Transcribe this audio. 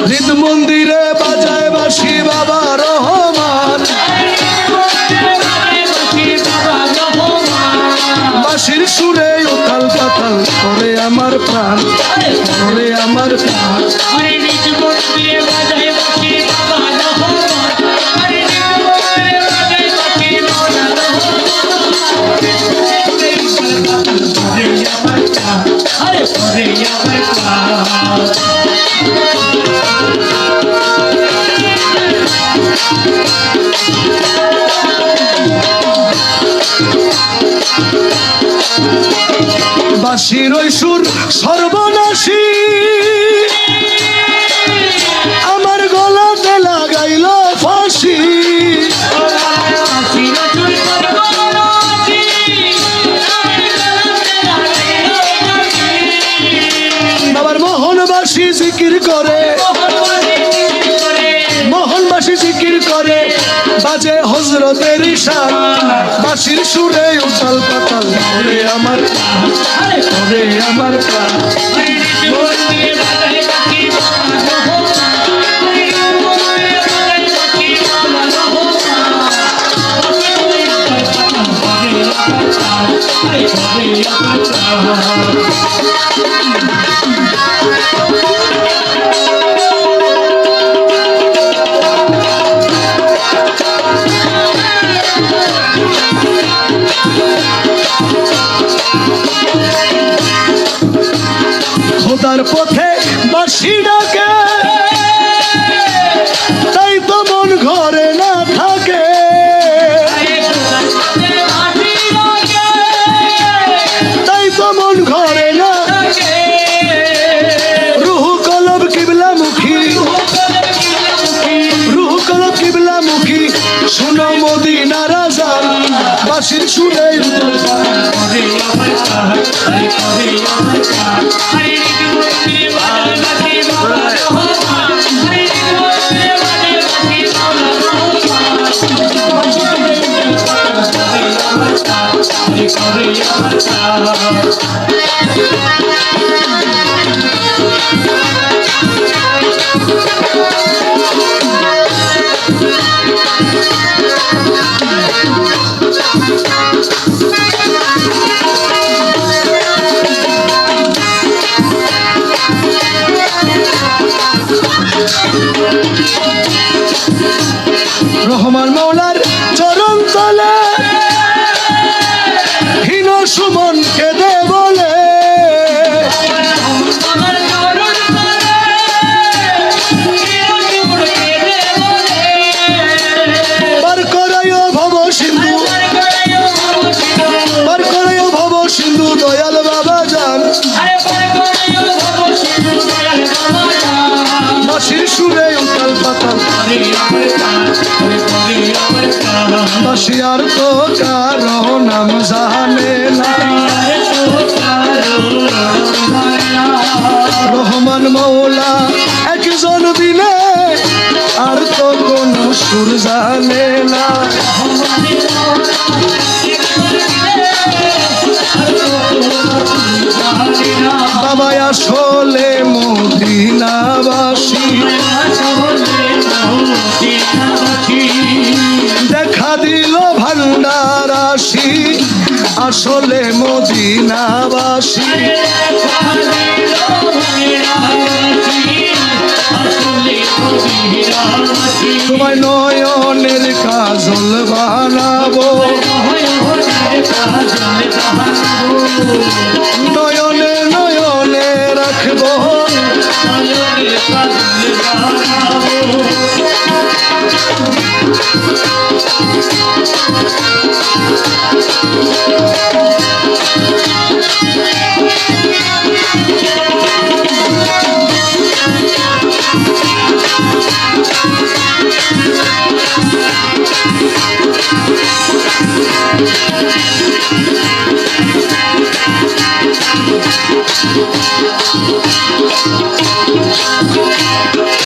হৃদ মন্দিরে বাজায় বাঁশি বাবা রহমান, বাঁশির সুরে উথাল পাতাল করে আমার প্রাণ, করে আমার প্রাণ। বাঁশির ওই সুর সর্বনাশী আমার গলাতে লাগাইল ফাঁসি, বাবার মোহনবাসী জিকির করে, মোহনবাসী জিকির করে, বাজে হজরতের ঈশান, বাঁশির সুরে উথাল পাতাল করে আমার, করে আমার প্রাণ। খোদার পথে বাঁশি ডাকে, তাই তো মন ঘরে না থাকে, তাই তো মন ঘরে না, রুহু কলব কিবলা মুখী, রুহু কলব কিবলা মুখী, শুনো মদিনার আযান, বাঁশির সুরে রহমান মৌলার চরণ তলে হীন সুমন কেঁদে বলে, পার করায় ভব সিন্ধু, পার করায় ভব সিন্ধু দয়াল বাবা যান, বাঁশির সুরে উথাল পাতাল, বাঁশি আর তো কারো নাম জানে না, রহমান মৌলা একজন বিনে আর তো কোন সুর জানে না, বাবা আসলে মদিনাবাসী, দেখা দিল ভান্ডার আসি, আসলে মদিনাবাসী, তোমায় নয়নের কাজল বানাবো, নয়নে নয়নে রাখবো,